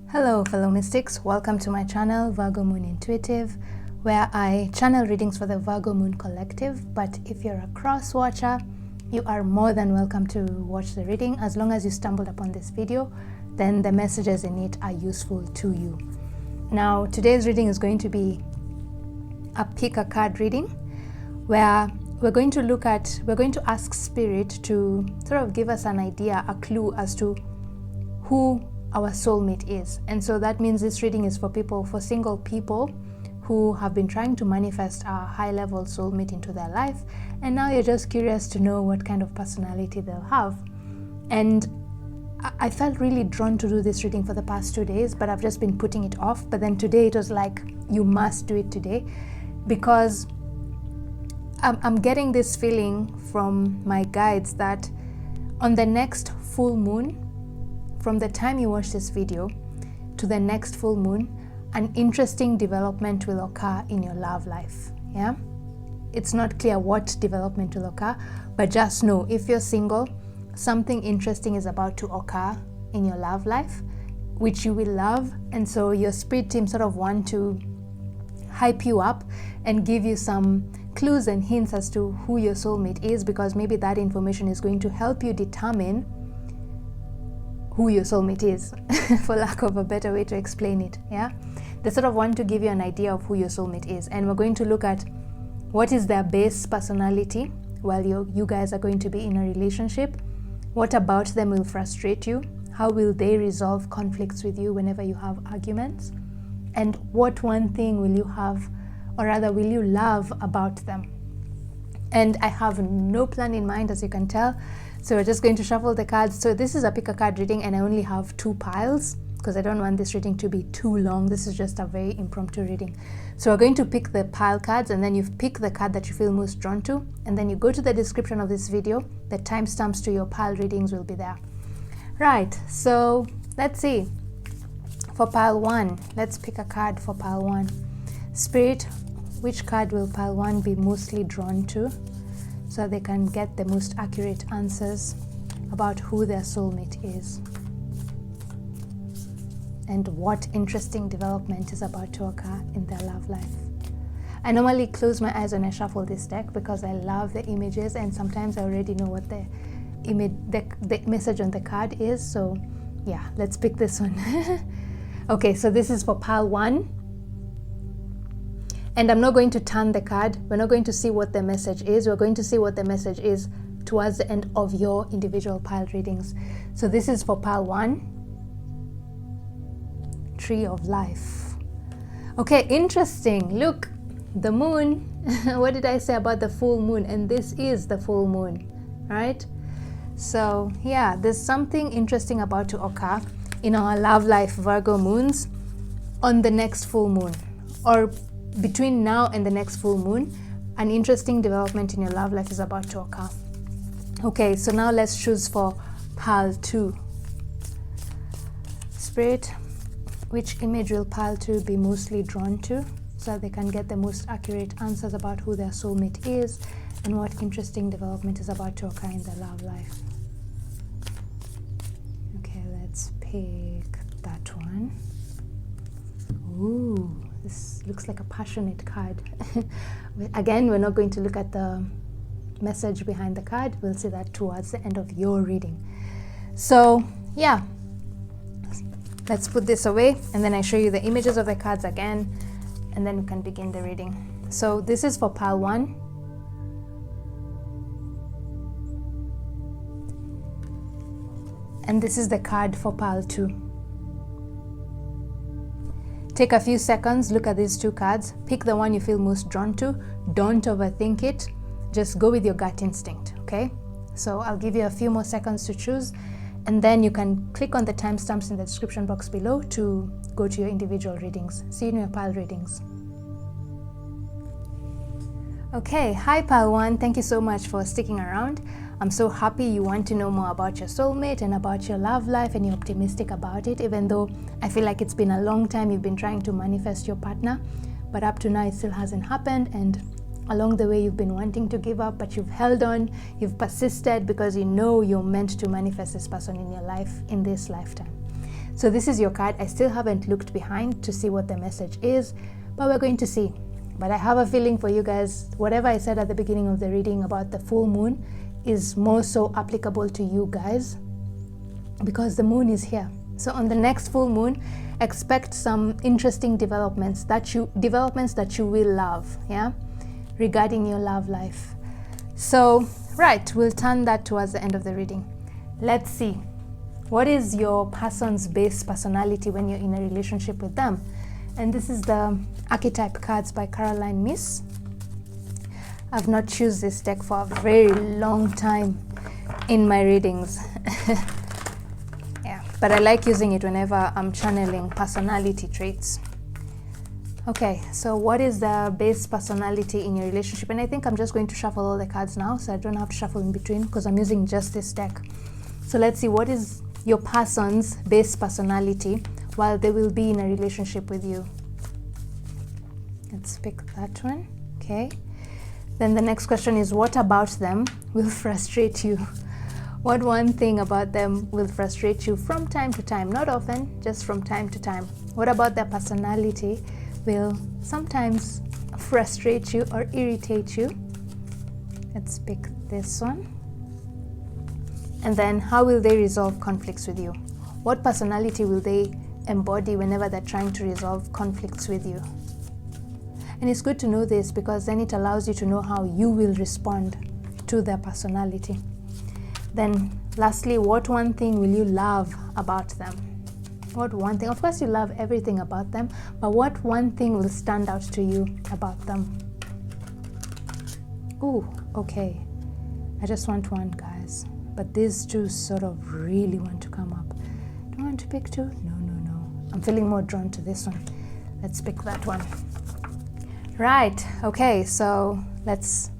Hello fellow mystics, welcome to my channel Virgo Moon Intuitive, where I channel readings for the Virgo Moon Collective. But if you're a cross watcher, you are more than welcome to watch the reading. As long as you stumbled upon this video, then the messages in it are useful to you. Now today's reading is going to be a pick a card reading, where we're going to ask Spirit to sort of give us an idea, a clue as to who our soulmate is. And so that means this reading is for single people who have been trying to manifest a high-level soulmate into their life, and now you're just curious to know what kind of personality they'll have. And I felt really drawn to do this reading for the past 2 days, but I've just been putting it off. But then today it was like, you must do it today, because I'm getting this feeling from my guides that on the next full moon, from the time you watch this video to the next full moon, an interesting development will occur in your love life. Yeah, it's not clear what development will occur, but just know if you're single, something interesting is about to occur in your love life, which you will love. And so your spirit team sort of want to hype you up and give you some clues and hints as to who your soulmate is, because maybe that information is going to help you determine who your soulmate is, for lack of a better way to explain it. Yeah, they sort of want to give you an idea of who your soulmate is, and we're going to look at what is their base personality while you guys are going to be in a relationship. What about them will frustrate you? How will they resolve conflicts with you whenever you have arguments? And what one thing will you have, or rather will you love about them? And I have no plan in mind, as you can tell. So we're just going to shuffle the cards. So this is a pick a card reading, and I only have 2 piles because I don't want this reading to be too long. This is just a very impromptu reading. So we're going to pick the pile cards, and then you pick the card that you feel most drawn to, and then you go to the description of this video. The timestamps to your pile readings will be there. Right, so let's see. For pile 1, let's pick a card for pile 1. Spirit, which card will pile 1 be mostly drawn to, so they can get the most accurate answers about who their soulmate is and what interesting development is about to occur in their love life. I normally close my eyes when I shuffle this deck because I love the images, and sometimes I already know what the message on the card is. So yeah, let's pick this one. Okay, so this is for pile 1. And I'm not going to turn the card. We're not going to see what the message is. We're going to see what the message is towards the end of your individual pile readings. So this is for pile 1. Tree of Life. Okay, interesting. Look, the moon. What did I say about the full moon? And this is the full moon, right? So yeah, there's something interesting about to occur in our love life Virgo moons on the next full moon, or between now and the next full moon. An interesting development in your love life is about to occur. Okay, so now let's choose for pile 2. Spirit, which image will pile 2 be mostly drawn to, so that they can get the most accurate answers about who their soulmate is and what interesting development is about to occur in their love life. Okay, let's pick that one. Ooh, this looks like a passionate card. Again, we're not going to look at the message behind the card. We'll see that towards the end of your reading. So yeah, let's put this away, and then I show you the images of the cards again, and then we can begin the reading. So this is for pile 1. And this is the card for pile 2. Take a few seconds, look at these 2 cards, pick the one you feel most drawn to. Don't overthink it, just go with your gut instinct, okay? So I'll give you a few more seconds to choose, and then you can click on the timestamps in the description box below to go to your individual readings. See you in your pile readings. Okay, hi pile 1, thank you so much for sticking around. I'm so happy you want to know more about your soulmate and about your love life, and you're optimistic about it, even though I feel like it's been a long time you've been trying to manifest your partner, but up to now it still hasn't happened. And along the way you've been wanting to give up, but you've held on, you've persisted, because you know you're meant to manifest this person in your life in this lifetime. So this is your card. I still haven't looked behind to see what the message is, but we're going to see. But I have a feeling for you guys, whatever I said at the beginning of the reading about the full moon is more so applicable to you guys because the moon is here. So on the next full moon, expect some interesting developments that you will love, yeah, regarding your love life. So, right, we'll turn that towards the end of the reading. Let's see. What is your person's base personality when you're in a relationship with them? And this is the Archetype Cards by Caroline Myss. I've not chosen this deck for a very long time in my readings. Yeah, but I like using it whenever I'm channeling personality traits. Okay, so what is the base personality in your relationship? And I think I'm just going to shuffle all the cards now, so I don't have to shuffle in between because I'm using just this deck. So let's see, what is your person's base personality while they will be in a relationship with you? Let's pick that one. Okay. Then the next question is, what about them will frustrate you? What one thing about them will frustrate you from time to time? Not often, just from time to time. What about their personality will sometimes frustrate you or irritate you? Let's pick this one. And then how will they resolve conflicts with you? What personality will they embody whenever they're trying to resolve conflicts with you? And it's good to know this because then it allows you to know how you will respond to their personality. Then lastly, what one thing will you love about them? What one thing? Of course you love everything about them, but what one thing will stand out to you about them? Ooh, okay. I just want one, guys. But these two sort of really want to come up. Do I want to pick two? No. I'm feeling more drawn to this one. Let's pick that one. Right, okay, so let's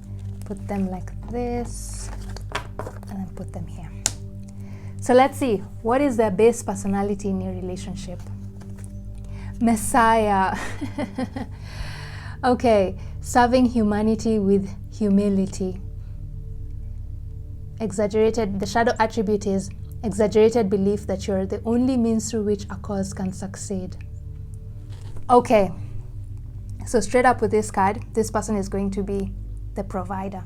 put them like this and then put them here. So let's see, what is their base personality in your relationship? Messiah. Okay, serving humanity with humility. Exaggerated, the shadow attribute is exaggerated belief that you're the only means through which a cause can succeed. Okay, so straight up with this card, this person is going to be the provider.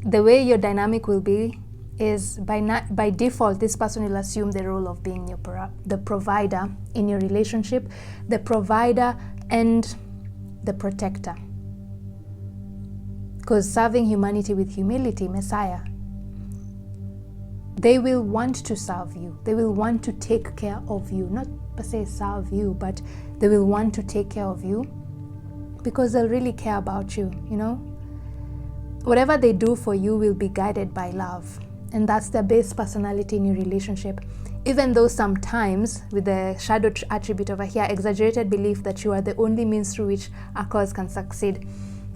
The way your dynamic will be is by default, this person will assume the role of being the provider in your relationship, the provider and the protector. Because serving humanity with humility, Messiah, they will want to serve you. They will want to take care of you. Not per se serve you, but they will want to take care of you because they'll really care about you, you know? Whatever they do for you will be guided by love. And that's the base personality in your relationship. Even though sometimes, with the shadow attribute over here, exaggerated belief that you are the only means through which a cause can succeed,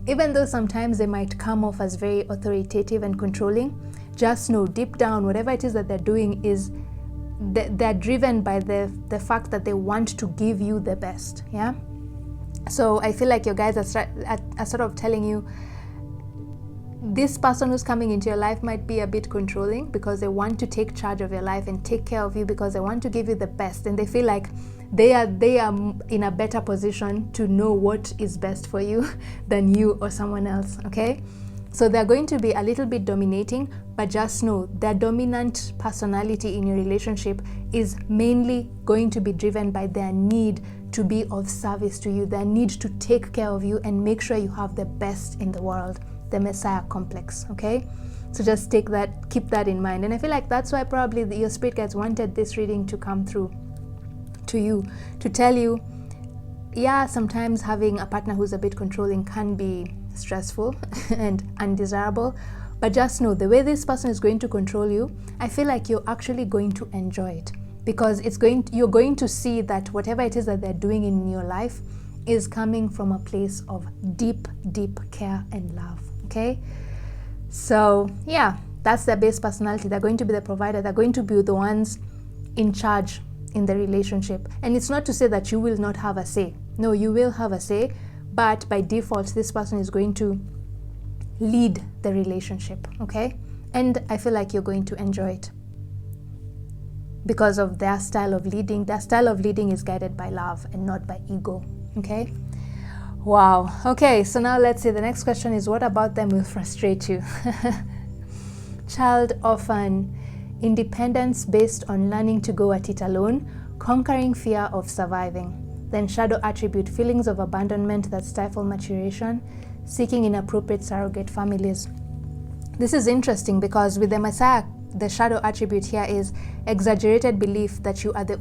even though sometimes they might come off as very authoritative and controlling, just know deep down, whatever it is that they're doing is they're driven by the fact that they want to give you the best, yeah? So I feel like your guys are sort of telling you, this person who's coming into your life might be a bit controlling because they want to take charge of your life and take care of you because they want to give you the best, and they feel like they are in a better position to know what is best for you than you or someone else, okay? So they're going to be a little bit dominating, but just know their dominant personality in your relationship is mainly going to be driven by their need to be of service to you, their need to take care of you and make sure you have the best in the world, the Messiah complex, okay? So just keep that in mind. And I feel like that's why probably your spirit guides wanted this reading to come through to you, to tell you, yeah, sometimes having a partner who's a bit controlling can be stressful and undesirable, but just know the way this person is going to control you, I feel like you're actually going to enjoy it because you're going to see that whatever it is that they're doing in your life is coming from a place of deep care and love, okay? So yeah, that's their base personality. They're going to be the provider. They're going to be the ones in charge in the relationship. And it's not to say that you will not have a say. No, you will have a say, but by default, this person is going to lead the relationship, okay? And I feel like you're going to enjoy it because of their style of leading. Their style of leading is guided by love and not by ego. Okay? Wow. Okay, so now let's see. The next question is, what about them will frustrate you? Child of an independence based on learning to go at it alone, conquering fear of surviving. Then shadow attribute, feelings of abandonment that stifle maturation, seeking inappropriate surrogate families. This is interesting because with the Messiah, the shadow attribute here is exaggerated belief that you are the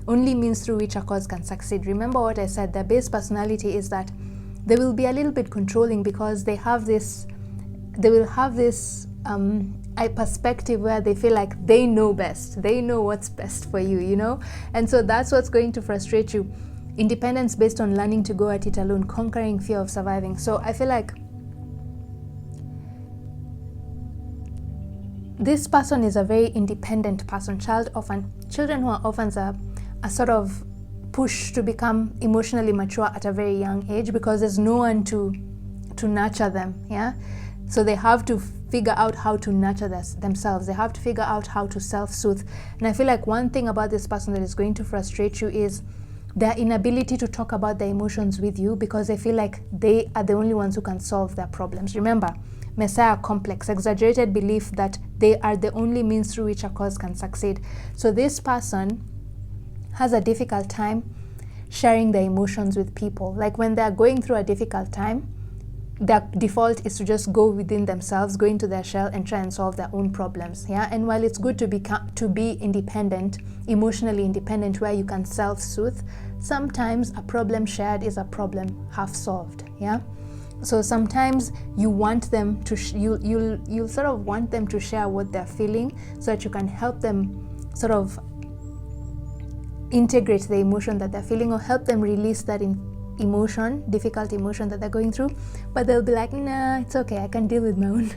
only means through which a cause can succeed. Remember what I said, their base personality is that they will be a little bit controlling because they will have this a perspective where they feel like they know best, they know what's best for you, you know? And so that's what's going to frustrate you. Independence based on learning to go at it alone, conquering fear of surviving. So I feel like this person is a very independent person. Children who are orphans are sort of pushed to become emotionally mature at a very young age because there's no one to nurture them, yeah? So they have to figure out how to nurture themselves. They have to figure out how to self-soothe. And I feel like one thing about this person that is going to frustrate you is their inability to talk about their emotions with you because they feel like they are the only ones who can solve their problems. Remember, Messiah complex, exaggerated belief that they are the only means through which a cause can succeed. So this person has a difficult time sharing their emotions with people. Like when they're going through a difficult time, their default is to just go within themselves, go into their shell and try and solve their own problems. Yeah. And while it's good to be independent, emotionally independent, where you can self-soothe, sometimes a problem shared is a problem half solved. Yeah. So sometimes you want them to you sort of want them to share what they're feeling so that you can help them sort of integrate the emotion that they're feeling or help them release that difficult emotion that they're going through. But they'll be like, nah, it's okay, I can deal with my own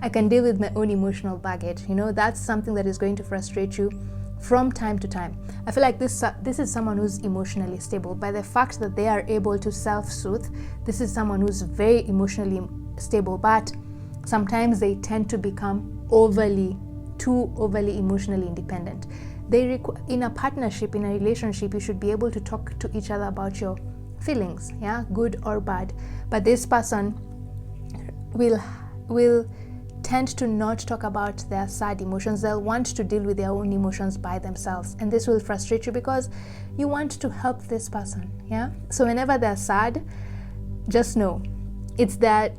I can deal with my own emotional baggage. You know, that's something that is going to frustrate you from time to time. I feel like this is someone who's emotionally stable. By the fact that they are able to self-soothe, this is someone who's very emotionally stable, but sometimes they tend to become too overly emotionally independent. In a partnership, in a relationship, you should be able to talk to each other about your feelings, yeah, good or bad. But this person will tend to not talk about their sad emotions. They'll want to deal with their own emotions by themselves, and this will frustrate you because you want to help this person. Yeah. So whenever they're sad, just know it's their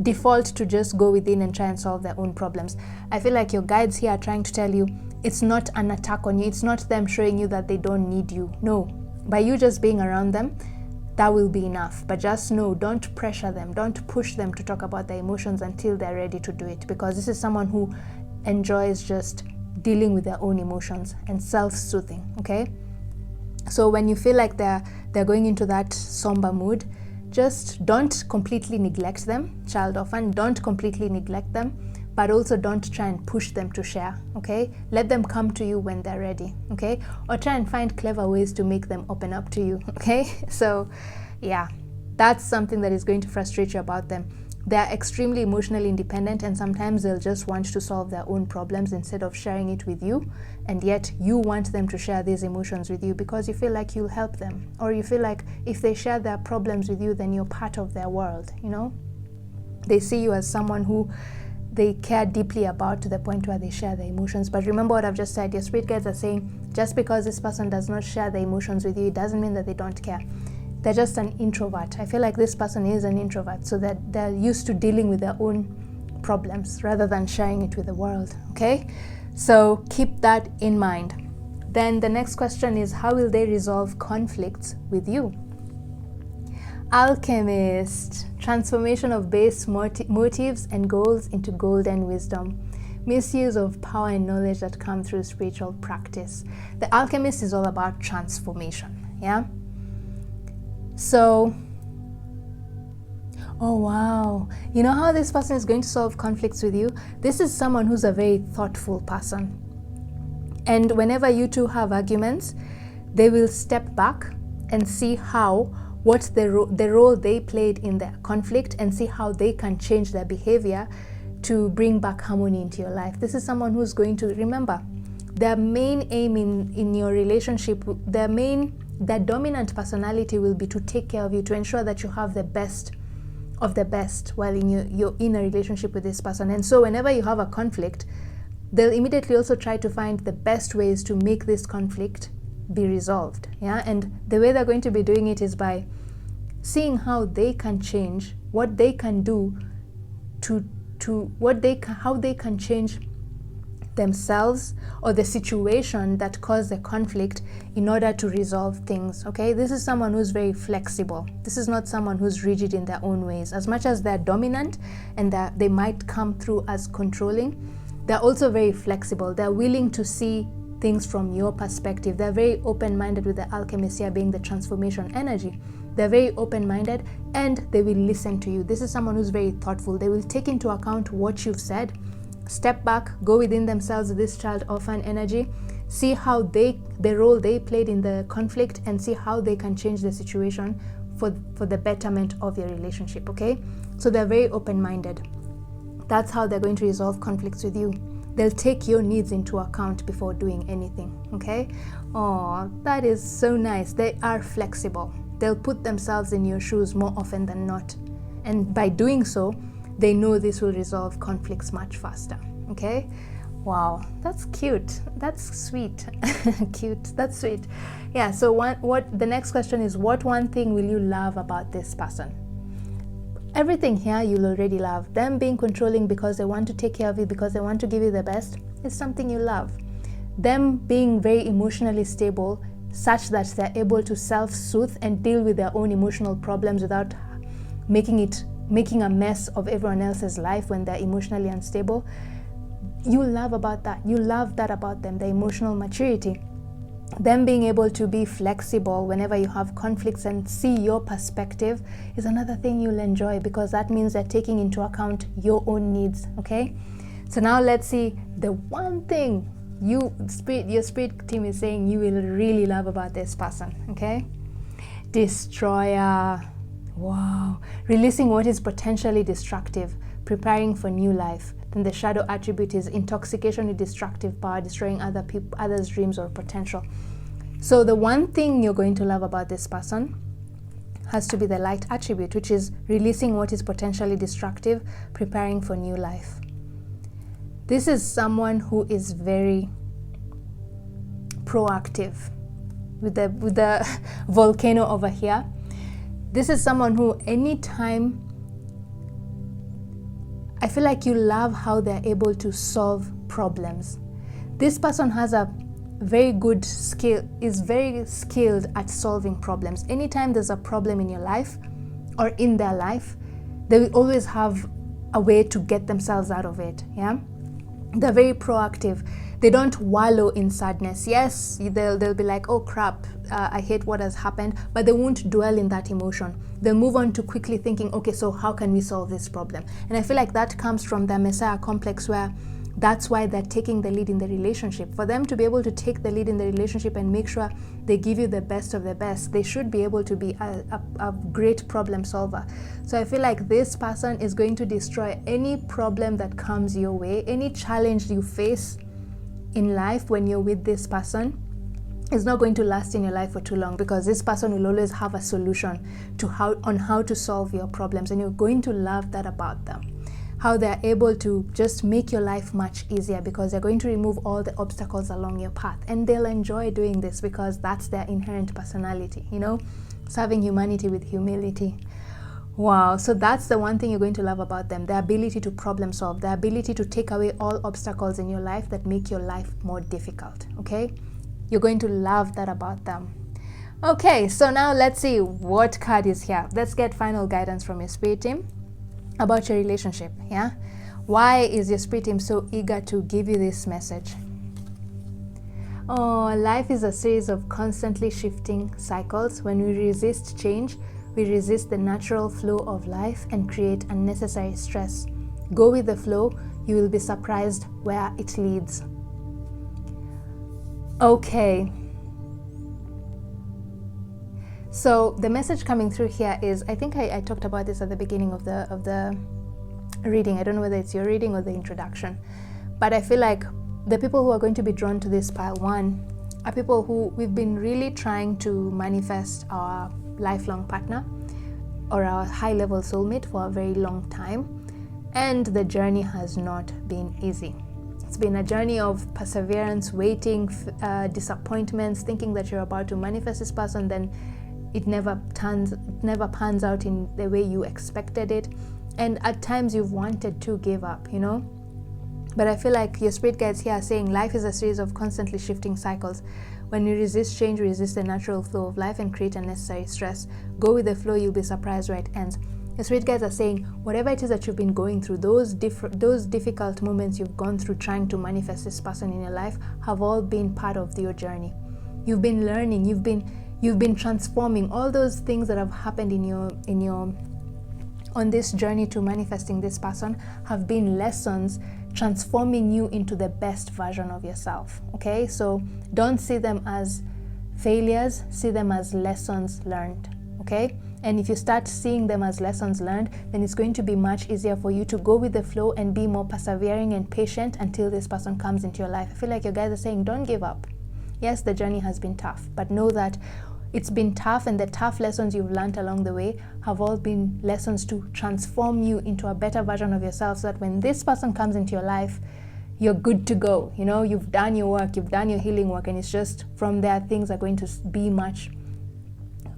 default to just go within and try and solve their own problems. I feel like your guides here are trying to tell you it's not an attack on you. It's not them showing you that they don't need you. No, by you just being around them, that will be enough. But just know, don't pressure them, don't push them to talk about their emotions until they're ready to do it, because this is someone who enjoys just dealing with their own emotions and self-soothing. Okay, so when you feel like they're going into that somber mood, just don't completely neglect them, child orphan. Don't completely neglect them, but also don't try and push them to share. Okay, let them come to you when they're ready. Okay, or try and find clever ways to make them open up to you. Okay, so yeah, that's something that is going to frustrate you about them. They're extremely emotionally independent, and sometimes they'll just want to solve their own problems instead of sharing it with you, and yet you want them to share these emotions with you because you feel like you'll help them, or you feel like if they share their problems with you, then you're part of their world. You know, they see you as someone who they care deeply about, to the point where they share their emotions. But remember what I've just said, your spirit guides are saying just because this person does not share their emotions with you, it doesn't mean that they don't care. They're just an introvert. I feel like this person is an introvert, so that they're used to dealing with their own problems rather than sharing it with the world. Okay, so keep that in mind. Then the next question is, how will they resolve conflicts with you? Alchemist, transformation of base motives and goals into golden wisdom, misuse of power and knowledge that come through spiritual practice. The alchemist is all about transformation. Yeah. So, oh wow, you know how this person is going to solve conflicts with you? This is someone who's a very thoughtful person. And whenever you two have arguments, they will step back and see what the role they played in the conflict, and see how they can change their behavior to bring back harmony into your life. This is someone who's going to remember, their main aim in your relationship, their dominant personality will be to take care of you, to ensure that you have the best of the best while you're in a relationship with this person. And so whenever you have a conflict, they'll immediately also try to find the best ways to make this conflict be resolved. Yeah, and the way they're going to be doing it is by seeing how they can change, what they can do how they can change themselves or the situation that caused the conflict in order to resolve things. Okay, this is someone who's very flexible. This is not someone who's rigid in their own ways. As much as they're dominant and that they might come through as controlling, they're also very flexible. They're willing to see things from your perspective. They're very open-minded, with the alchemist here being the transformation energy. They're very open-minded and they will listen to you. This is someone who's very thoughtful. They will take into account what you've said, step back, go within themselves, this child orphan energy, see how the role they played in the conflict, and see how they can change the situation for the betterment of your relationship. Okay, so they're very open-minded. That's how they're going to resolve conflicts with you. They'll take your needs into account before doing anything. Okay, oh, that is so nice. They are flexible. They'll put themselves in your shoes more often than not, and by doing so, they know this will resolve conflicts much faster. Okay, wow, that's cute. That's sweet. Cute. That's sweet. Yeah. So what the next question is, what one thing will you love about this person? Everything here you'll already love. Them being controlling because they want to take care of you, because they want to give you the best, is something you love. Them being very emotionally stable, such that they're able to self-soothe and deal with their own emotional problems without making a mess of everyone else's life when they're emotionally unstable. You love about that. You love that about them, the emotional maturity. Them being able to be flexible whenever you have conflicts and see your perspective is another thing you'll enjoy, because that means they're taking into account your own needs. Okay, so now let's see the one thing your spirit team is saying you will really love about this person. Okay, destroyer. Wow, releasing what is potentially destructive, preparing for new life. Then the shadow attribute is intoxication with destructive power, destroying others' dreams or potential. So the one thing you're going to love about this person has to be the light attribute, which is releasing what is potentially destructive, preparing for new life. This is someone who is very proactive, with the volcano over here. This is someone who, anytime, I feel like you love how they're able to solve problems. This person has a very good skill, is very skilled at solving problems. Anytime there's a problem in your life or in their life, they will always have a way to get themselves out of it. Yeah, they're very proactive. They don't wallow in sadness. Yes, they'll be like, oh crap, I hate what has happened, but they won't dwell in that emotion. They'll move on to quickly thinking, okay, so how can we solve this problem? And I feel like that comes from the Messiah complex, where that's why they're taking the lead in the relationship. For them to be able to take the lead in the relationship and make sure they give you the best of the best, they should be able to be a great problem solver. So I feel like this person is going to destroy any problem that comes your way, any challenge you face in life when you're with this person. Is not going to last in your life for too long, because this person will always have a solution to how to solve your problems, and you're going to love that about them. How they're able to just make your life much easier, because they're going to remove all the obstacles along your path, and they'll enjoy doing this because that's their inherent personality, you know, serving humanity with humility. Wow, so that's the one thing you're going to love about them, the ability to problem solve, the ability to take away all obstacles in your life that make your life more difficult. Okay, you're going to love that about them. Okay, so now let's see what card is here. Let's get final guidance from your spirit team about your relationship. Yeah, why is your spirit team so eager to give you this message? Oh, life is a series of constantly shifting cycles. When we resist change, we resist the natural flow of life and create unnecessary stress. Go with the flow, you will be surprised where it leads. Okay, so the message coming through here is, I think I talked about this at the beginning of the reading. I don't know whether it's your reading or the introduction, but I feel like the people who are going to be drawn to this pile 1 are people who we've been really trying to manifest our lifelong partner or our high-level soulmate for a very long time, and the journey has not been easy. It's been a journey of perseverance, waiting, disappointments, thinking that you're about to manifest this person, then it never pans out in the way you expected it, and at times you've wanted to give up, you know. But I feel like your spirit guides here are saying life is a series of constantly shifting cycles. When you resist change, you resist the natural flow of life and create unnecessary stress. Go with the flow, you'll be surprised where it ends. Your spirit guides are saying whatever it is that you've been going through, those difficult moments you've gone through trying to manifest this person in your life have all been part of your journey. You've been learning, you've been transforming. All those things that have happened on this journey to manifesting this person have been lessons transforming you into the best version of yourself. Okay, so don't see them as failures, see them as lessons learned. Okay, and if you start seeing them as lessons learned, then it's going to be much easier for you to go with the flow and be more persevering and patient until this person comes into your life. I feel like your guys are saying don't give up. Yes, the journey has been tough, but know that it's been tough, and the tough lessons you've learned along the way have all been lessons to transform you into a better version of yourself, so that when this person comes into your life, you're good to go. You know, you've done your work, you've done your healing work, and it's just from there things are going to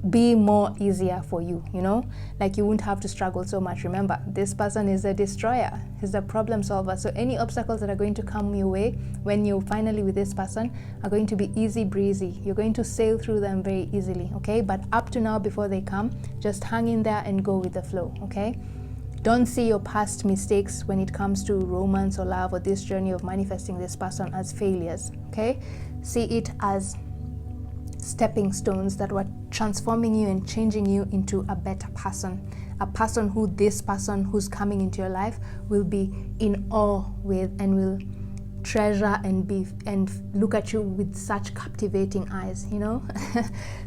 be more easier for you, you know, like you won't have to struggle so much. Remember, this person is a destroyer, he's a problem solver, so any obstacles that are going to come your way when you're finally with this person are going to be easy breezy. You're going to sail through them very easily. Okay, but up to now, before they come, just hang in there and go with the flow. Okay, don't see your past mistakes when it comes to romance or love or this journey of manifesting this person as failures. Okay, see it as stepping stones that were transforming you and changing you into a better person, a person who this person who's coming into your life will be in awe with and will treasure and look at you with such captivating eyes, you know.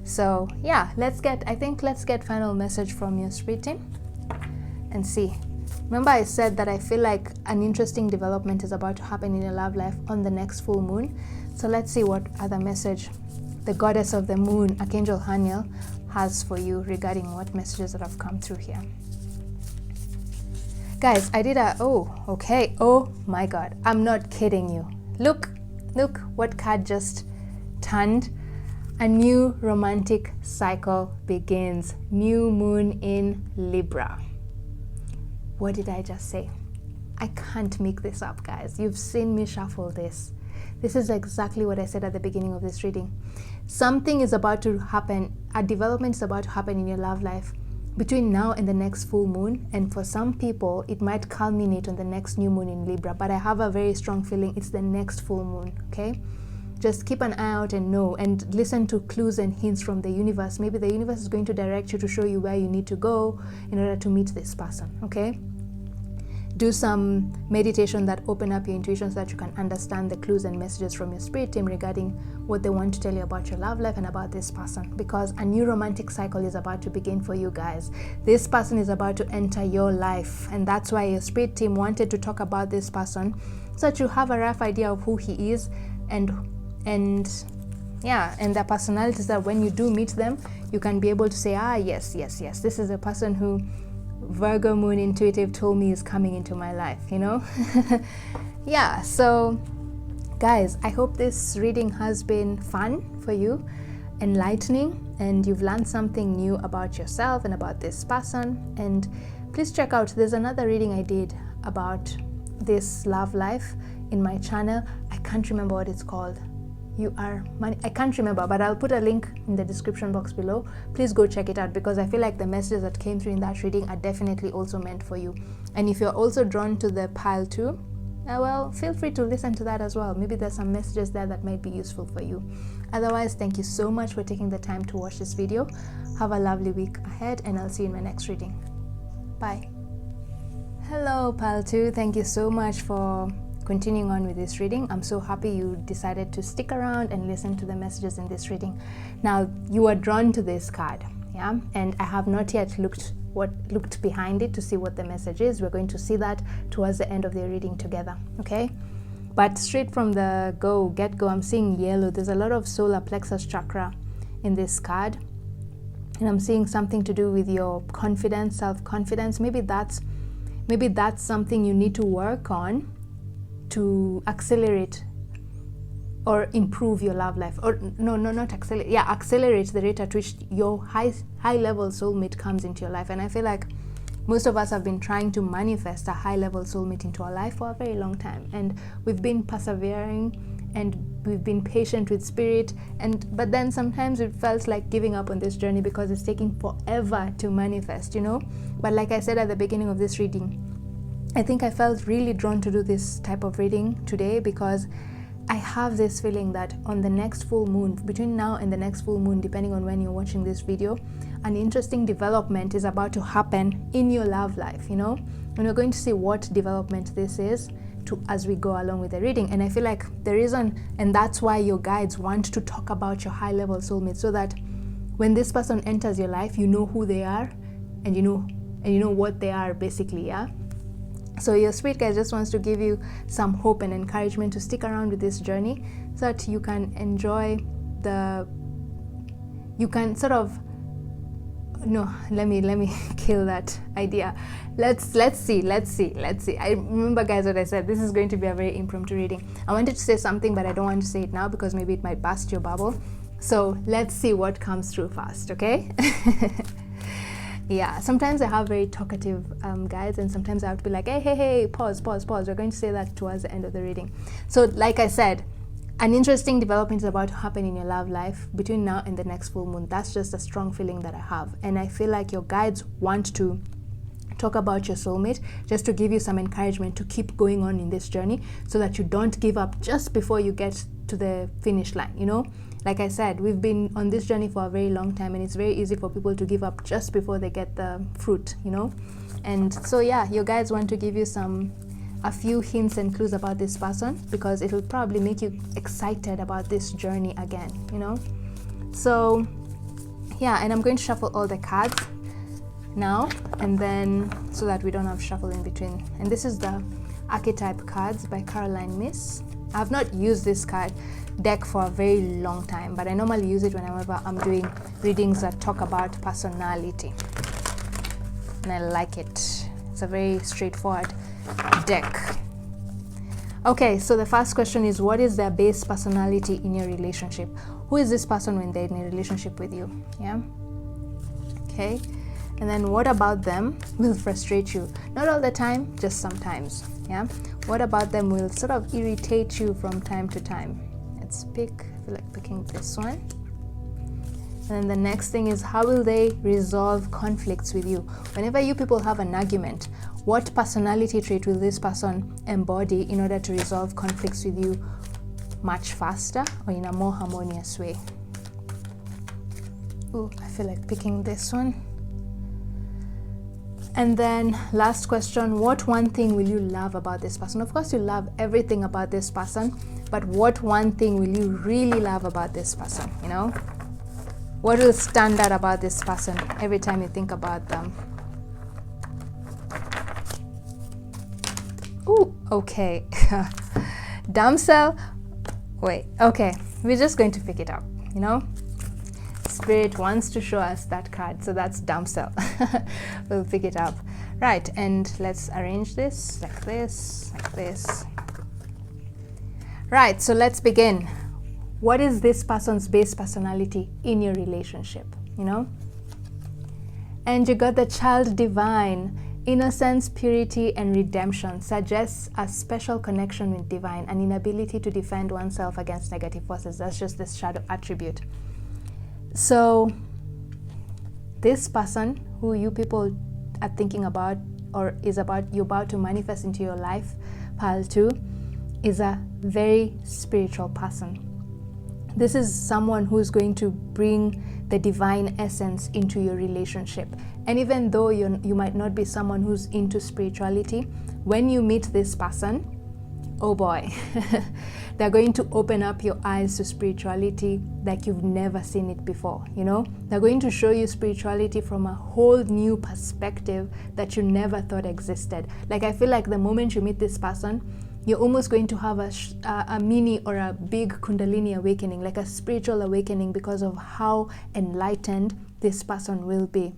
So yeah, let's get final message from your spirit team and see. Remember, I said that I feel like an interesting development is about to happen in your love life on the next full moon. So let's see what other message the goddess of the moon, Archangel Haniel, has for you regarding what messages that have come through here. Guys, I did oh my god, I'm not kidding you. Look what card just turned. A new romantic cycle begins. New moon in Libra. What did I just say? I can't make this up, guys. You've seen me shuffle this. This is exactly what I said at the beginning of this reading. Something is about to happen, a development is about to happen in your love life between now and the next full moon, and for some people it might culminate on the next new moon in Libra, but I have a very strong feeling it's the next full moon. Okay, just keep an eye out and know, and listen to clues and hints from the universe. Maybe the universe is going to direct you to show you where you need to go in order to meet this person. Okay, do some meditation that open up your intuition so that you can understand the clues and messages from your spirit team regarding what they want to tell you about your love life and about this person, because a new romantic cycle is about to begin for you guys. This person is about to enter your life, and that's why your spirit team wanted to talk about this person so that you have a rough idea of who he is and their personalities, that when you do meet them you can be able to say, yes, this is a person who Virgo moon intuitive told me is coming into my life, you know. Yeah, so guys, I hope this reading has been fun for you, enlightening, and you've learned something new about yourself and about this person. And please check out, there's another reading I did about this love life in my channel. I can't remember what it's called. I can't remember, but I'll put a link in the description box below. Please go check it out, because I feel like the messages that came through in that reading are definitely also meant for you. And if you're also drawn to the pile too, well, feel free to listen to that as well. Maybe there's some messages there that might be useful for you. Otherwise, thank you so much for taking the time to watch this video. Have a lovely week ahead, and I'll see you in my next reading. Bye. Hello pile 2, thank you so much for continuing on with this reading. I'm so happy you decided to stick around and listen to the messages in this reading. Now, you are drawn to this card, yeah, and I have not yet looked behind it to see what the message is. We're going to see that towards the end of the reading together. Okay, But straight from the get-go, I'm seeing yellow. There's a lot of solar plexus chakra in this card. And I'm seeing something to do with your confidence, self-confidence. Maybe that's something you need to work on to accelerate or improve your love life. Or not accelerate. Yeah, accelerate the rate at which your high-level soulmate comes into your life. And I feel like most of us have been trying to manifest a high-level soulmate into our life for a very long time, and we've been persevering and we've been patient with spirit, but then sometimes it felt like giving up on this journey because it's taking forever to manifest, you know. But like I said at the beginning of this reading, I think I felt really drawn to do this type of reading today because I have this feeling that on the next full moon, between now and the next full moon, depending on when you're watching this video, an interesting development is about to happen in your love life, you know. And we're going to see what development this is as we go along with the reading. And I feel like the reason, and that's why your guides want to talk about your high-level soulmate, so that when this person enters your life, you know who they are, and you know what they are, basically, yeah. So your spirit guide just wants to give you some hope and encouragement to stick around with this journey so that you can enjoy let me kill that idea. Let's see. I remember, guys, what I said. This is going to be a very impromptu reading. I wanted to say something, but I don't want to say it now because maybe it might burst your bubble. So let's see what comes through first, okay? Yeah, sometimes I have very talkative guides, and sometimes I have to be like, hey, pause. We're going to say that towards the end of the reading. So like I said, an interesting development is about to happen in your love life between now and the next full moon. That's just a strong feeling that I have. And I feel like your guides want to talk about your soulmate just to give you some encouragement to keep going on in this journey so that you don't give up just before you get to the finish line, you know. Like I said, we've been on this journey for a very long time, and it's very easy for people to give up just before they get the fruit, you know. And so yeah, your guides want to give you a few hints and clues about this person because it will probably make you excited about this journey again, you know. So yeah, and I'm going to shuffle all the cards now, and then so that we don't have shuffle in between. And this is the Archetype Cards by Caroline Myss. I have not used this card deck for a very long time, but I normally use it whenever I'm doing readings that talk about personality, and I like it. It's a very straightforward deck. Okay, so the first question is, what is their base personality in your relationship? Who is this person when they're in a relationship with you? Yeah. Okay. And then what about them will frustrate you? Not all the time, just sometimes. Yeah. What about them will sort of irritate you from time to time? Let's pick. I feel like picking this one. And then the next thing is, how will they resolve conflicts with you? Whenever you people have an argument, what personality trait will this person embody in order to resolve conflicts with you much faster or in a more harmonious way? Ooh, I feel like picking this one. And then last question, what one thing will you love about this person? Of course, you love everything about this person, but what one thing will you really love about this person, you know? What will stand out about this person every time you think about them? Ooh, okay. Damsel. Wait, okay. We're just going to pick it up, you know? Spirit wants to show us that card, so that's Damsel. We'll pick it up. Right, and let's arrange this like this, like this. Right, so let's begin. What is this person's base personality in your relationship, you know? And you got the Child Divine. Innocence, purity, and redemption suggests a special connection with divine, an inability to defend oneself against negative forces. That's just this shadow attribute. So this person who you people are thinking about or you're about to manifest into your life, pile 2, is a very spiritual person. This is someone who's going to bring the divine essence into your relationship. And even though you might not be someone who's into spirituality, when you meet this person, oh boy, they're going to open up your eyes to spirituality like you've never seen it before, you know? They're going to show you spirituality from a whole new perspective that you never thought existed. Like, I feel like the moment you meet this person, you're almost going to have a mini or a big Kundalini awakening, like a spiritual awakening, because of how enlightened this person will be.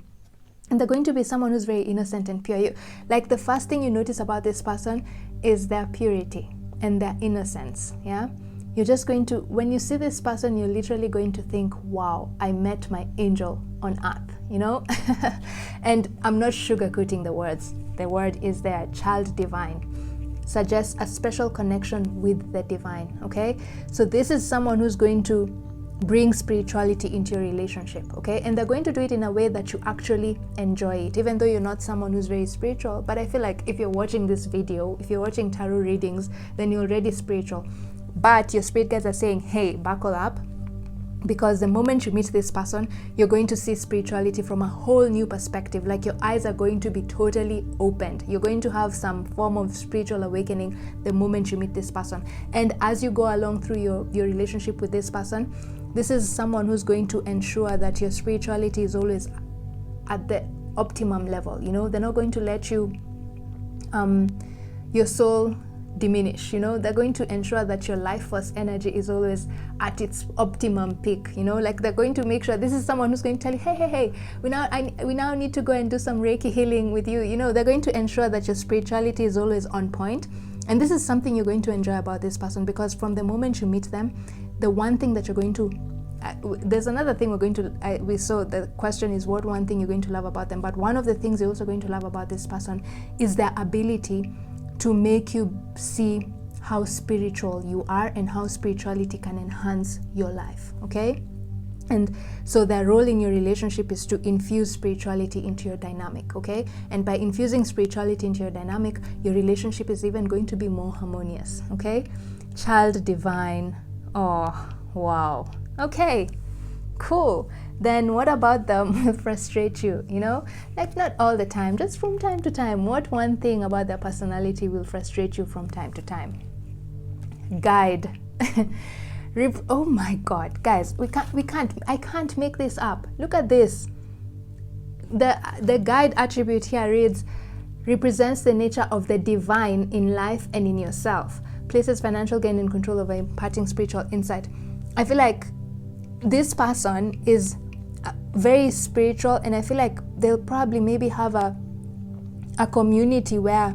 And they're going to be someone who's very innocent and pure. Like the first thing you notice about this person is their purity and their innocence. Yeah, you're just going to, when you see this person, you're literally going to think, wow, I met my angel on earth, you know. And I'm not sugarcoating the words. The word is there, child divine, suggests a special connection with the divine. Okay, so this is someone who's going to bring spirituality into your relationship. Okay, and they're going to do it in a way that you actually enjoy it, even though you're not someone who's very spiritual. But I feel like if you're watching this video, if you're watching tarot readings, then you're already spiritual. But your spirit guides are saying, hey, buckle up, because the moment you meet this person, you're going to see spirituality from a whole new perspective. Like your eyes are going to be totally opened. You're going to have some form of spiritual awakening the moment you meet this person. And as you go along through your relationship with this person, this is someone who's going to ensure that your spirituality is always at the optimum level. You know, they're not going to let you your soul diminish. You know, they're going to ensure that your life force energy is always at its optimum peak. You know, like they're going to make sure, this is someone who's going to tell you, hey, we now need to go and do some Reiki healing with you. You know, they're going to ensure that your spirituality is always on point. And this is something you're going to enjoy about this person, because from the moment you meet them, the one thing that you're going to there's another thing we're going to we saw the question is what one thing you're going to love about them, but one of the things you're also going to love about this person is their ability to make you see how spiritual you are and how spirituality can enhance your life. Okay, and so their role in your relationship is to infuse spirituality into your dynamic. Okay, and by infusing spirituality into your dynamic, your relationship is even going to be more harmonious. Okay, child divine. Oh wow. Okay, cool. Then what about them will frustrate you? You know, like not all the time, just from time to time. What one thing about their personality will frustrate you from time to time? Guide. Oh my God, guys, I can't make this up. Look at this. The guide attribute here reads, represents the nature of the divine in life and in yourself. Places financial gain and control over imparting spiritual insight. I feel like this person is very spiritual, and I feel like they'll probably maybe have a community where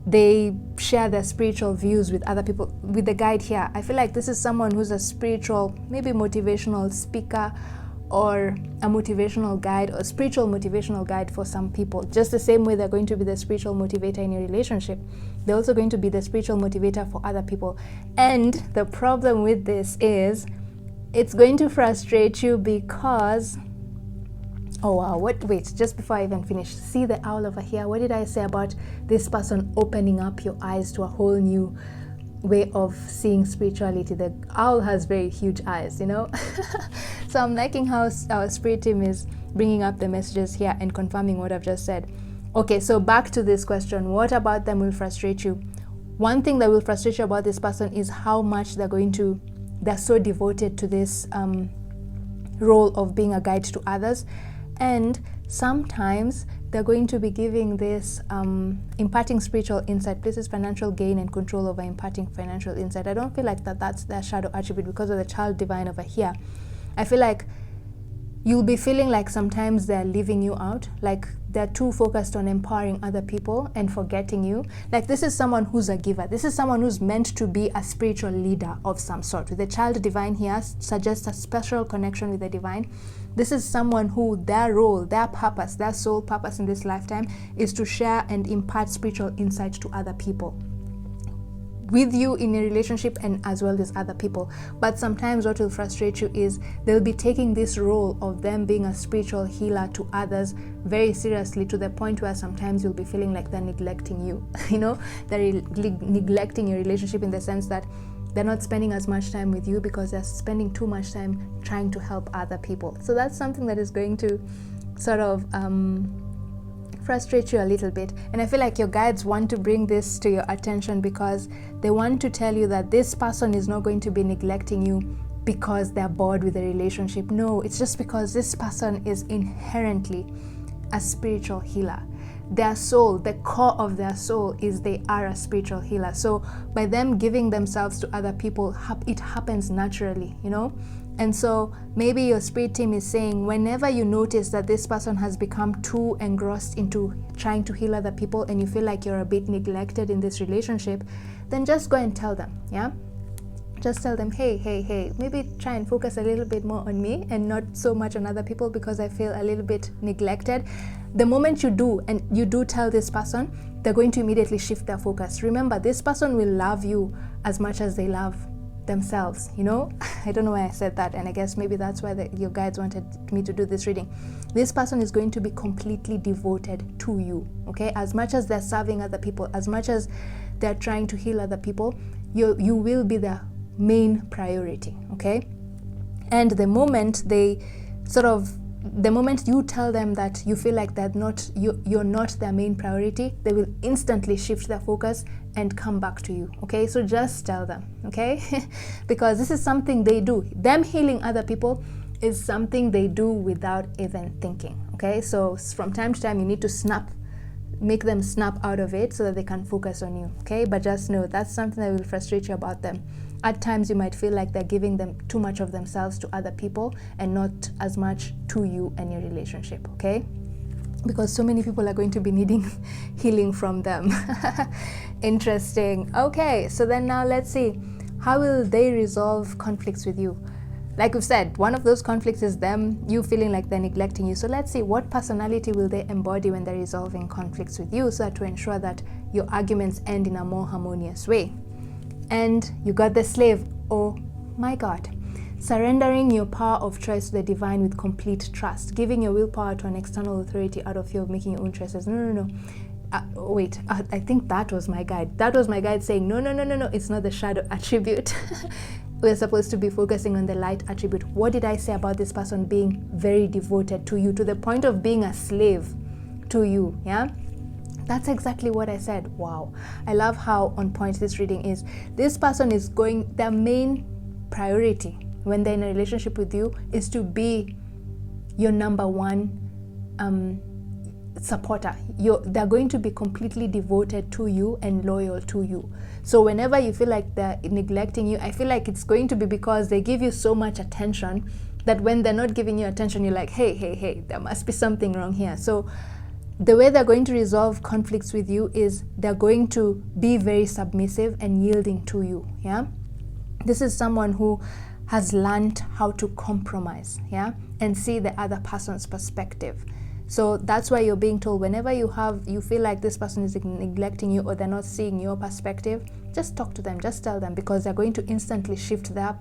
they share their spiritual views with other people. With the guide here, I feel like this is someone who's a spiritual, maybe motivational speaker, or a motivational guide, or spiritual motivational guide for some people. Just the same way they're going to be the spiritual motivator in your relationship, they're also going to be the spiritual motivator for other people. And the problem with this is it's going to frustrate you because, oh wow, wait, just before I even finish, see the owl over here. What did I say about this person opening up your eyes to a whole new way of seeing spirituality? The owl has very huge eyes, you know. So I'm liking how our spirit team is bringing up the messages here and confirming what I've just said. Okay, so back to this question, what about them will frustrate you? One thing that will frustrate you about this person is how much they're so devoted to this role of being a guide to others, and sometimes they're going to be giving this imparting spiritual insight, places financial gain and control over imparting financial insight. I don't feel like that's their shadow attribute because of the child divine over here. I feel like you'll be feeling like sometimes they're leaving you out, like they're too focused on empowering other people and forgetting you. Like this is someone who's a giver. This is someone who's meant to be a spiritual leader of some sort. With the child divine here suggests a special connection with the divine. This is someone who their role, their purpose, their sole purpose in this lifetime is to share and impart spiritual insight to other people, with you in a relationship and as well as other people. But sometimes what will frustrate you is they'll be taking this role of them being a spiritual healer to others very seriously, to the point where sometimes you'll be feeling like they're neglecting you. You know, they're neglecting your relationship in the sense that they're not spending as much time with you because they're spending too much time trying to help other people. So that's something that is going to sort of frustrate you a little bit. And I feel like your guides want to bring this to your attention because they want to tell you that this person is not going to be neglecting you because they're bored with the relationship. No, it's just because this person is inherently a spiritual healer. their soul, the core of their soul is they are a spiritual healer. So by them giving themselves to other people, it happens naturally, you know. And so maybe your spirit team is saying, whenever you notice that this person has become too engrossed into trying to heal other people and you feel like you're a bit neglected in this relationship, then just go and tell them, yeah? Just tell them, hey, maybe try and focus a little bit more on me and not so much on other people because I feel a little bit neglected. The moment you do, and you do tell this person, they're going to immediately shift their focus. Remember, this person will love you as much as they love themselves, you know. I don't know why I said that, and I guess maybe that's why your guides wanted me to do this reading. This person is going to be completely devoted to you, okay? As much as they're serving other people, as much as they're trying to heal other people, you will be their main priority, okay? And the moment you tell them that you feel like you're not their main priority, they will instantly shift their focus and come back to you, okay? So just tell them, okay? Because this is something they do. Them healing other people is something they do without even thinking, okay? So from time to time, you need to make them snap out of it so that they can focus on you, okay? But just know that's something that will frustrate you about them. At times you might feel like they're giving them too much of themselves to other people and not as much to you and your relationship, okay? Because so many people are going to be needing healing from them. Interesting. Okay, so then now let's see, how will they resolve conflicts with you? Like we've said, one of those conflicts is you feeling like they're neglecting you. So let's see, what personality will they embody when they're resolving conflicts with you, so that to ensure that your arguments end in a more harmonious way. And you got the Slave. Oh my God. Surrendering your power of choice to the divine with complete trust. Giving your willpower to an external authority out of fear of making your own choices. No. Wait, I think that was my guide. That was my guide saying, no. It's not the shadow attribute. We're supposed to be focusing on the light attribute. What did I say about this person being very devoted to you, to the point of being a slave to you, yeah? That's exactly what I said. Wow. I love how on point this reading is. This person is their main priority when they're in a relationship with you is to be your number one supporter. They're going to be completely devoted to you and loyal to you. So whenever you feel like they're neglecting you, I feel like it's going to be because they give you so much attention that when they're not giving you attention, you're like, hey, there must be something wrong here. So the way they're going to resolve conflicts with you is they're going to be very submissive and yielding to you, yeah? This is someone who has learned how to compromise, yeah? And see the other person's perspective. So that's why you're being told, whenever you feel like this person is neglecting you or they're not seeing your perspective, just talk to them, just tell them, because they're going to instantly shift their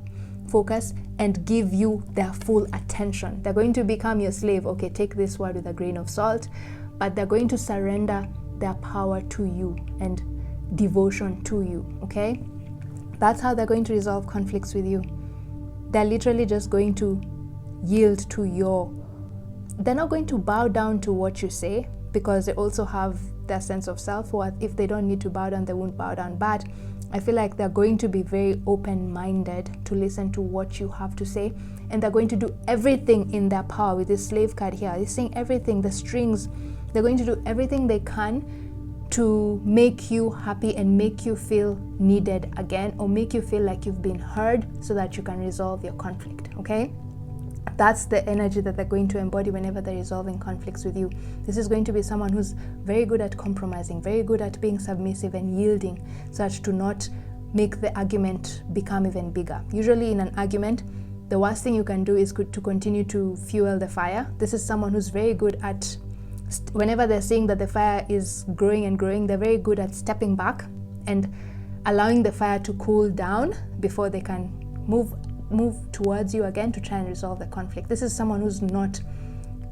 focus and give you their full attention. They're going to become your slave. Okay, take this word with a grain of salt, but they're going to surrender their power to you and devotion to you, okay? That's how they're going to resolve conflicts with you. They're literally just going to yield to they're not going to bow down to what you say, because they also have their sense of self-worth. If they don't need to bow down, they won't bow down. But I feel like they're going to be very open-minded to listen to what you have to say, and they're going to do everything in their power. With this slave card here, they're saying everything, the strings, they're going to do everything they can to make you happy and make you feel needed again, or make you feel like you've been heard, so that you can resolve your conflict, okay? That's the energy that they're going to embody whenever they're resolving conflicts with you. This is going to be someone who's very good at compromising, very good at being submissive and yielding, so as to not make the argument become even bigger. Usually in an argument, the worst thing you can do is to continue to fuel the fire. This is someone who's very good at, whenever they're seeing that the fire is growing and growing, they're very good at stepping back and allowing the fire to cool down before they can move towards you again to try and resolve the conflict. This is someone who's not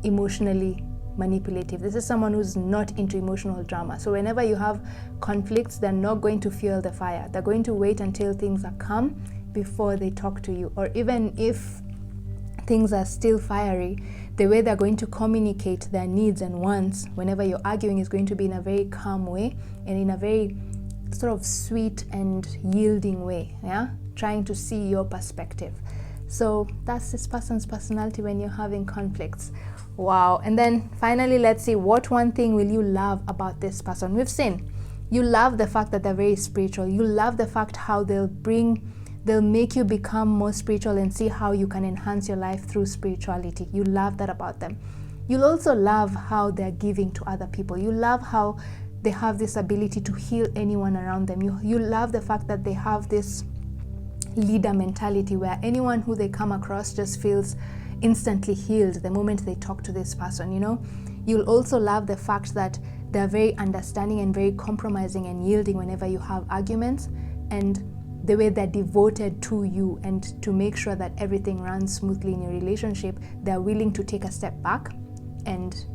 emotionally manipulative. This is someone who's not into emotional drama. So whenever you have conflicts, they're not going to fuel the fire. They're going to wait until things are calm before they talk to you. Or even if things are still fiery, the way they're going to communicate their needs and wants whenever you're arguing is going to be in a very calm way and in a very sort of sweet and yielding way, yeah? Trying to see your perspective. So that's this person's personality when you're having conflicts. Wow. And then finally, let's see, what one thing will you love about this person? We've seen you love the fact that they're very spiritual. You love the fact how they'll make you become more spiritual and see how you can enhance your life through spirituality. You love that about them. You'll also love how they're giving to other people. You love how they have this ability to heal anyone around them. You love the fact that they have this leader mentality where anyone who they come across just feels instantly healed the moment they talk to this person, you know. You'll also love the fact that they're very understanding and very compromising and yielding whenever you have arguments, and the way they're devoted to you and to make sure that everything runs smoothly in your relationship. They're willing to take a step back and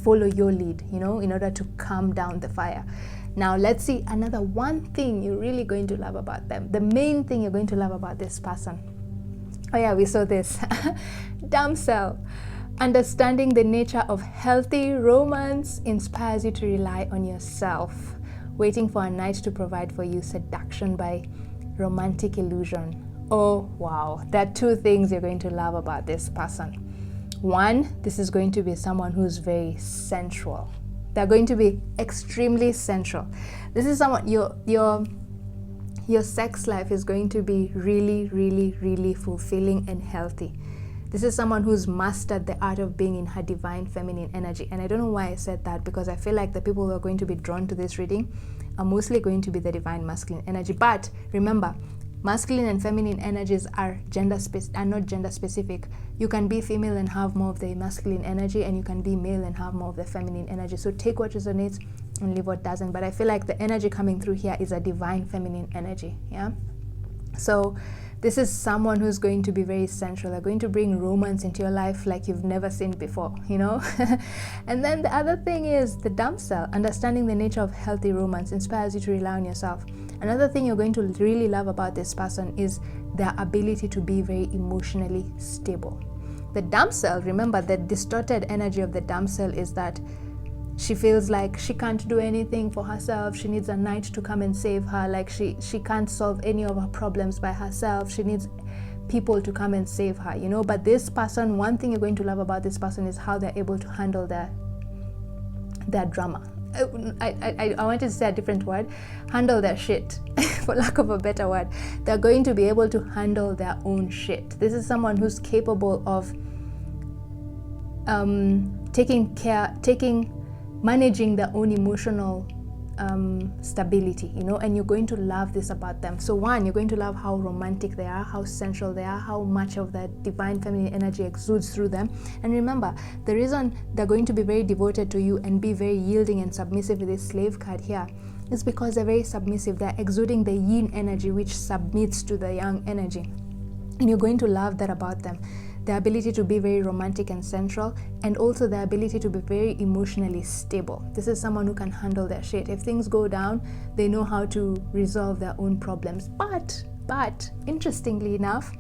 follow your lead, you know, in order to calm down the fire. Now let's see another one thing you're really going to love about them. The main thing you're going to love about this person. Oh yeah, we saw this. Damsel. Understanding the nature of healthy romance inspires you to rely on yourself. Waiting for a night to provide for you. Seduction by romantic illusion. Oh wow, there are two things you're going to love about this person. One, this is going to be someone who's very sensual. They're going to be extremely sensual. This is someone, your sex life is going to be really, really, really fulfilling and healthy. This is someone who's mastered the art of being in her divine feminine energy. And I don't know why I said that, because I feel like the people who are going to be drawn to this reading are mostly going to be the divine masculine energy. But remember, masculine and feminine energies are not gender specific. You can be female and have more of the masculine energy, and you can be male and have more of the feminine energy. So take what resonates and leave what doesn't. But I feel like the energy coming through here is a divine feminine energy. Yeah. So this is someone who's going to be very sensual. They're going to bring romance into your life like you've never seen before, you know. And then the other thing is the damsel. Understanding the nature of healthy romance inspires you to rely on yourself. Another thing you're going to really love about this person is their ability to be very emotionally stable. The damsel, remember, the distorted energy of the damsel is that she feels like she can't do anything for herself. She needs a knight to come and save her. Like she can't solve any of her problems by herself. She needs people to come and save her, you know. But this person, one thing you're going to love about this person is how they're able to handle their drama. I wanted to say a different word. Handle their shit, for lack of a better word. They're going to be able to handle their own shit. This is someone who's capable of managing their own emotional stability, you know, and you're going to love this about them. So one, you're going to love how romantic they are, how sensual they are, how much of that divine feminine energy exudes through them. And remember, the reason they're going to be very devoted to you and be very yielding and submissive with this slave card here is because they're very submissive. They're exuding the yin energy, which submits to the yang energy. And you're going to love that about them. The ability to be very romantic and sensual, and also the ability to be very emotionally stable. This is someone who can handle their shit. If things go down, they know how to resolve their own problems. But interestingly enough,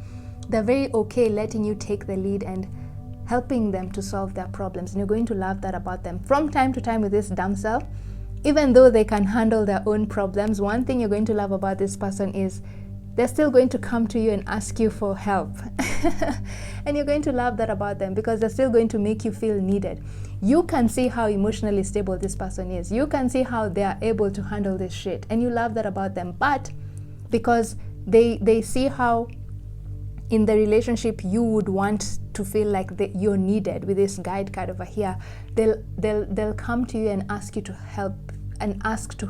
they're very okay letting you take the lead and helping them to solve their problems. And you're going to love that about them. From time to time with this damsel, even though they can handle their own problems, one thing you're going to love about this person is they're still going to come to you and ask you for help. And you're going to love that about them because they're still going to make you feel needed. You can see how emotionally stable this person is. You can see how they are able to handle this shit. And you love that about them. But because they see how in the relationship you would want to feel like you're needed with this guide card over here, they'll come to you and ask you to help and ask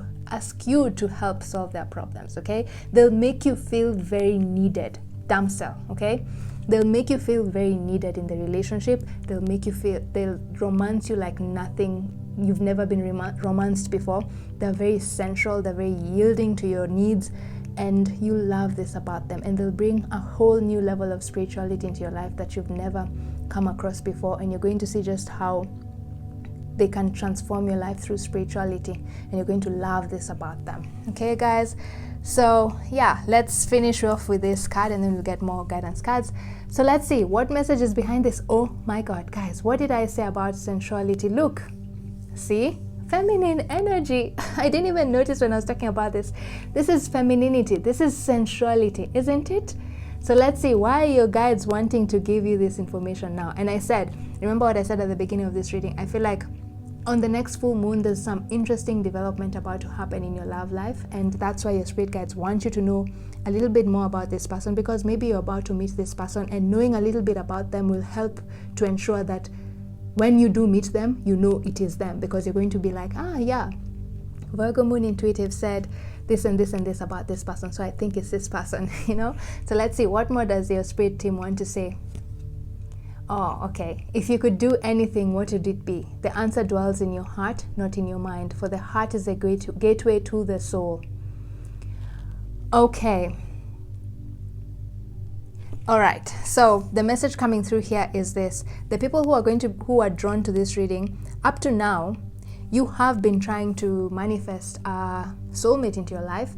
you to help solve their problems, okay? They'll make you feel very needed, damsel, okay? They'll make you feel very needed in the relationship. They'll romance you like nothing. You've never been romanced before. They're very sensual. They're very yielding to your needs. And you love this about them. And they'll bring a whole new level of spirituality into your life that you've never come across before. And you're going to see just how they can transform your life through spirituality, and you're going to love this about them. Okay, guys? So yeah, let's finish off with this card and then we'll get more guidance cards. So let's see what message is behind this. Oh my God, guys, what did I say about sensuality? Look, see? Feminine energy. I didn't even notice when I was talking about this. This is femininity. This is sensuality, isn't it? So let's see, why are your guides wanting to give you this information now? And I said, remember what I said at the beginning of this reading, I feel like on the next full moon, there's some interesting development about to happen in your love life. And that's why your spirit guides want you to know a little bit more about this person, because maybe you're about to meet this person, and knowing a little bit about them will help to ensure that when you do meet them, you know it is them, because you're going to be like, yeah, Virgo Moon Intuitive said this and this and this about this person, so I think it's this person, you know. So let's see, what more does your spirit team want to say? Oh, okay. If you could do anything, what would it be? The answer dwells in your heart, not in your mind, for the heart is a gateway to the soul. Okay. All right. So the message coming through here is this: the people who are drawn to this reading, up to now, you have been trying to manifest a soulmate into your life,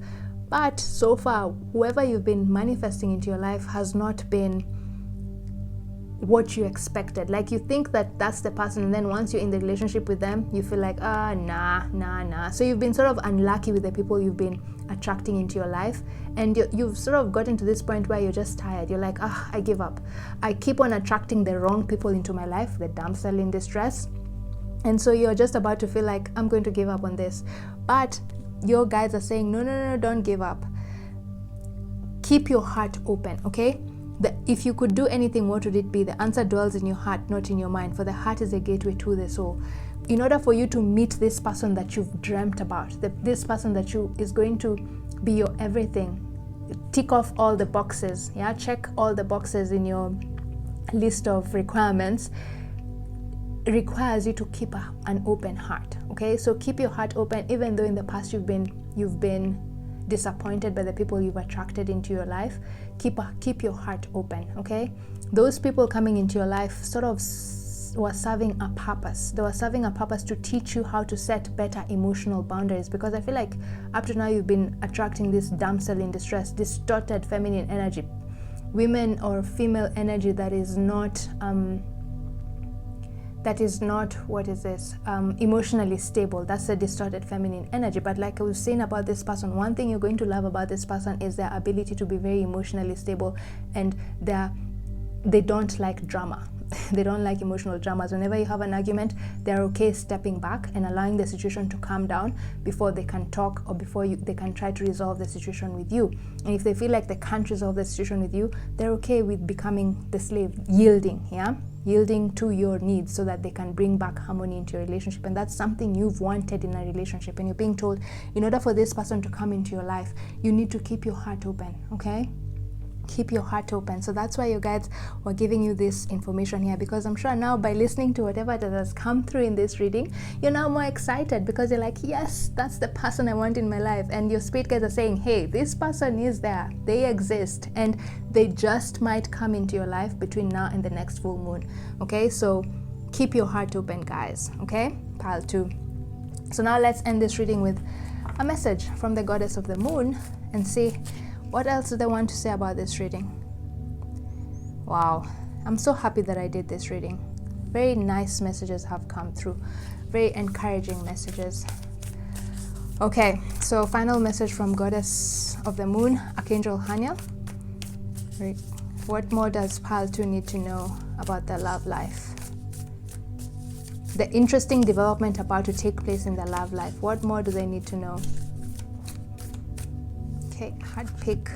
but so far, whoever you've been manifesting into your life has not been what you expected. Like, you think that that's the person, and then once you're in the relationship with them, you feel like, nah. So you've been sort of unlucky with the people you've been attracting into your life, and you've sort of gotten to this point where you're just tired. You're like, I give up. I keep on attracting the wrong people into my life, the damsel in distress. And so you're just about to feel like, I'm going to give up on this. But your guides are saying, no, don't give up. Keep your heart open, okay? If you could do anything, what would it be? The answer dwells in your heart, not in your mind, for the heart is a gateway to the soul. In order for you to meet this person that you've dreamt about, this person that is going to be your everything, tick off all the boxes, check all the boxes in your list of requirements, requires you to keep an open heart, okay? So keep your heart open, even though in the past you've been disappointed by the people you've attracted into your life. Keep your heart open, okay? Those people coming into your life sort of were serving a purpose. They were serving a purpose to teach you how to set better emotional boundaries, because I feel like up to now you've been attracting this damsel in distress, distorted feminine energy, women or female energy that is not emotionally stable. That's a distorted feminine energy. But like I was saying about this person, one thing you're going to love about this person is their ability to be very emotionally stable, and they don't like drama. They don't like emotional dramas. Whenever you have an argument, they're okay stepping back and allowing the situation to calm down before they can talk, or before they can try to resolve the situation with you. And if they feel like they can't resolve the situation with you, they're okay with becoming the slave, yielding to your needs, so that they can bring back harmony into your relationship. And that's something you've wanted in a relationship, and you're being told, in order for this person to come into your life, you need to keep your heart open, okay? Keep your heart open. So that's why your guides were giving you this information here, because I'm sure now, by listening to whatever that has come through in this reading, you're now more excited, because you're like, yes, that's the person I want in my life. And your spirit guides are saying, hey, this person is there, they exist, and they just might come into your life between now and the next full moon, okay? So keep your heart open, guys, okay? Pile 2. So now let's end this reading with a message from the goddess of the moon, and see what else do they want to say about this reading. Wow, I'm so happy that I did this reading. Very nice messages have come through, very encouraging messages. Okay, so final message from goddess of the moon, Archangel Haniel. What more does Pile 2 need to know about their love life? The interesting development about to take place in their love life. What more do they need to know? Okay, hard pick.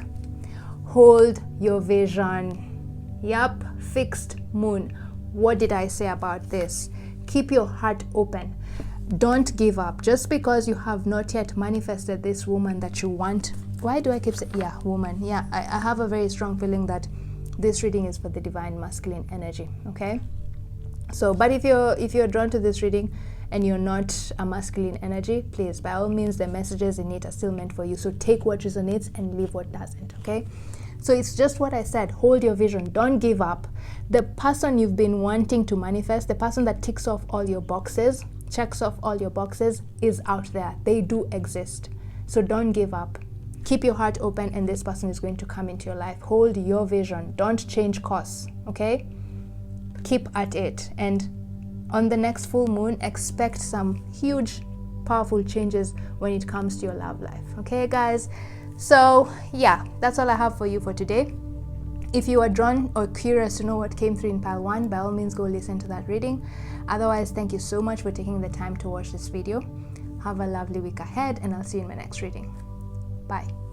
Hold your vision. Yup, fixed moon. What did I say about this? Keep your heart open. Don't give up. Just because you have not yet manifested this woman that you want. Why do I keep saying, woman? I have a very strong feeling that this reading is for the divine masculine energy, okay? So, but if you're drawn to this reading and you're not a masculine energy, please, by all means, the messages in it are still meant for you. So take what resonates and leave what doesn't, okay? So it's just what I said. Hold your vision. Don't give up. The person you've been wanting to manifest, the person that ticks off all your boxes, checks off all your boxes, is out there. They do exist. So don't give up. Keep your heart open, and this person is going to come into your life. Hold your vision. Don't change course, okay? Keep at it. And on the next full moon, expect some huge, powerful changes when it comes to your love life. Okay, guys? So, yeah, that's all I have for you for today. If you are drawn or curious to know what came through in pile 1, by all means go listen to that reading. Otherwise, thank you so much for taking the time to watch this video. Have a lovely week ahead, and I'll see you in my next reading. Bye.